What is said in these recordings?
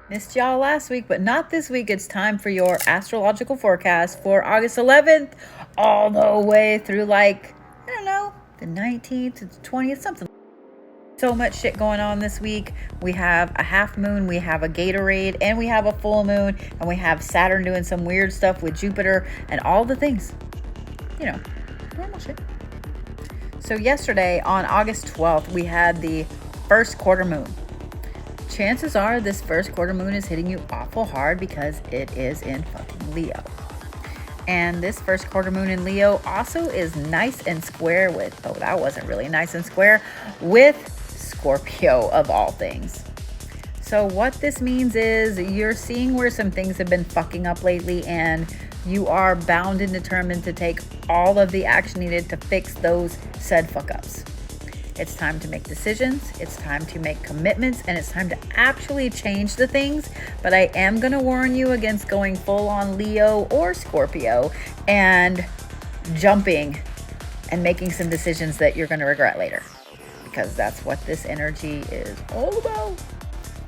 Missed y'all last week, but not this week. It's time for your astrological forecast for August 11th, all the way through the 19th to the 20th, something. So much shit going on this week. We have a half moon, we have a Gatorade, and we have a full moon, and we have Saturn doing some weird stuff with Jupiter and all the things. Normal shit. So yesterday on August 12th, we had the first quarter moon. Chances are this first quarter moon is hitting you awful hard because it is in fucking Leo. And this first quarter moon in Leo also is nice and square with, that wasn't really nice and square, with Scorpio of all things. So what this means is you're seeing where some things have been fucking up lately, and you are bound and determined to take all of the action needed to fix those said fuck ups. It's time to make decisions, it's time to make commitments, and it's time to actually change the things. But I am going to warn you against going full on Leo or Scorpio and jumping and making some decisions that you're going to regret later, because that's what this energy is all about.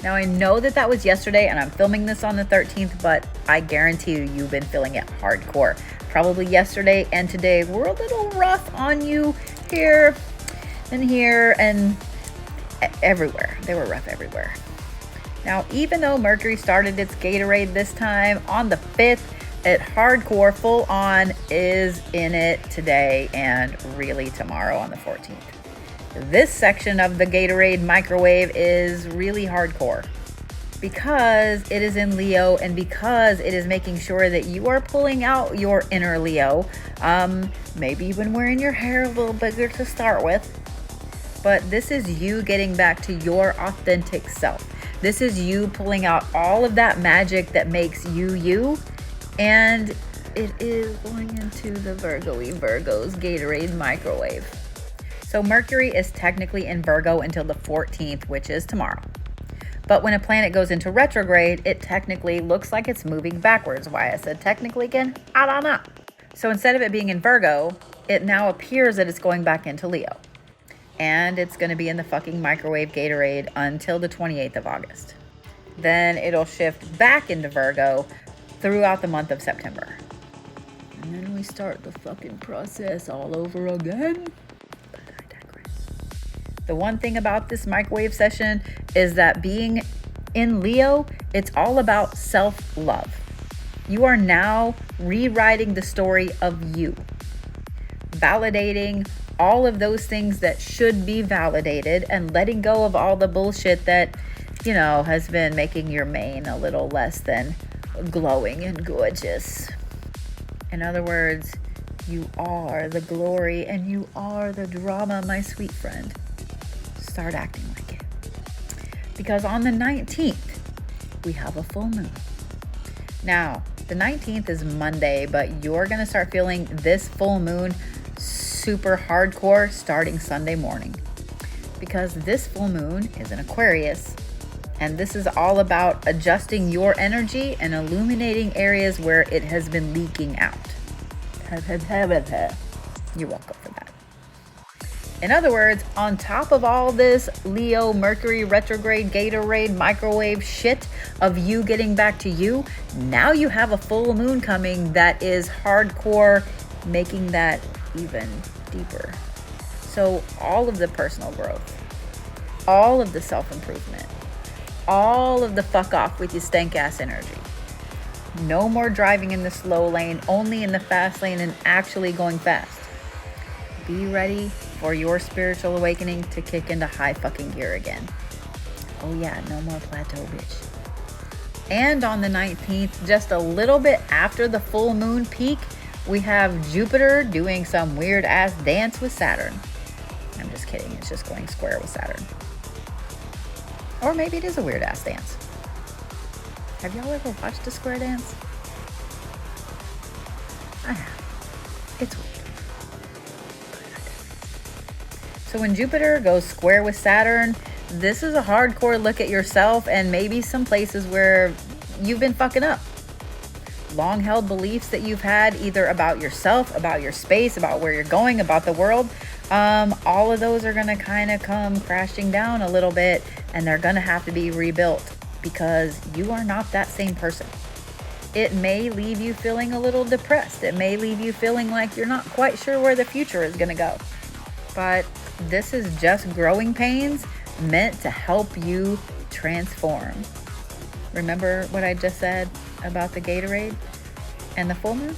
Now, I know that was yesterday, and I'm filming this on the 13th, but I guarantee you've been feeling it hardcore. Probably yesterday and today were a little rough on you here and here and everywhere. They were rough everywhere. Now, even though Mercury started its Gatorade this time on the 5th, it hardcore full on is in it today and really tomorrow on the 14th. This section of the Gatorade microwave is really hardcore because it is in Leo and because it is making sure that you are pulling out your inner Leo. Maybe you've been wearing your hair a little bigger to start with. But this is you getting back to your authentic self. This is you pulling out all of that magic that makes you you. And it is going into the Virgo-y Virgo's Gatorade microwave. So Mercury is technically in Virgo until the 14th, which is tomorrow. But when a planet goes into retrograde, it technically looks like it's moving backwards. Why I said technically again, I don't know. So instead of it being in Virgo, it now appears that it's going back into Leo. And it's going to be in the fucking microwave Gatorade until the 28th of August. Then it'll shift back into Virgo throughout the month of September. And then we start the fucking process all over again. But I digress. The one thing about this microwave session is that being in Leo, it's all about self-love. You are now rewriting the story of you. Validating all of those things that should be validated and letting go of all the bullshit that, has been making your mane a little less than glowing and gorgeous. In other words, you are the glory and you are the drama, my sweet friend. Start acting like it. Because on the 19th, we have a full moon. Now, the 19th is Monday, but you're going to start feeling this full moon super hardcore starting Sunday morning, because this full moon is in Aquarius, and this is all about adjusting your energy and illuminating areas where it has been leaking out. You're welcome for that. In other words, on top of all this Leo, Mercury, retrograde, Gatorade, microwave shit of you getting back to you, now you have a full moon coming that is hardcore, making that even deeper. So all of the personal growth, all of the self-improvement, all of the fuck off with your stank ass energy. No more driving in the slow lane, only in the fast lane and actually going fast. Be ready for your spiritual awakening to kick into high fucking gear again. Oh yeah, no more plateau, bitch. And on the 19th, just a little bit after the full moon peak, we have Jupiter doing some weird ass dance with Saturn. I'm just kidding. It's just going square with Saturn. Or maybe it is a weird ass dance. Have y'all ever watched a square dance? I have. It's weird. So when Jupiter goes square with Saturn, this is a hardcore look at yourself and maybe some places where you've been fucking up. Long-held beliefs that you've had either about yourself, about your space, about where you're going, about the world, all of those are going to kind of come crashing down a little bit, and they're going to have to be rebuilt. because you are not that same person. It may leave you feeling a little depressed. It may leave you feeling like you're not quite sure where the future is going to go. But this is just growing pains meant to help you transform. Remember what I just said about the Gatorade and the full moon?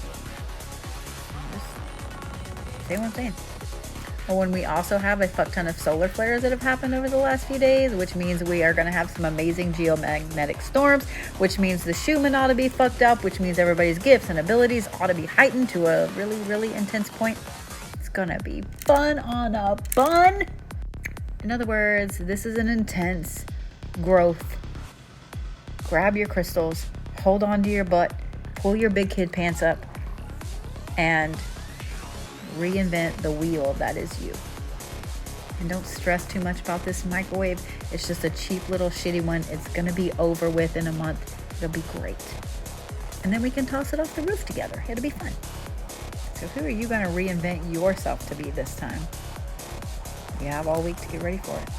Just say what I'm saying. Well, when we also have a fuck ton of solar flares that have happened over the last few days, which means we are going to have some amazing geomagnetic storms, which means the Schumann ought to be fucked up, which means everybody's gifts and abilities ought to be heightened to a really, really intense point. It's going to be fun on a bun. In other words, this is an intense growth. Grab your crystals, hold on to your butt, pull your big kid pants up, and reinvent the wheel that is you. And don't stress too much about this microwave. It's just a cheap little shitty one. It's going to be over with in a month. It'll be great. And then we can toss it off the roof together. It'll be fun. So who are you going to reinvent yourself to be this time? You have all week to get ready for it.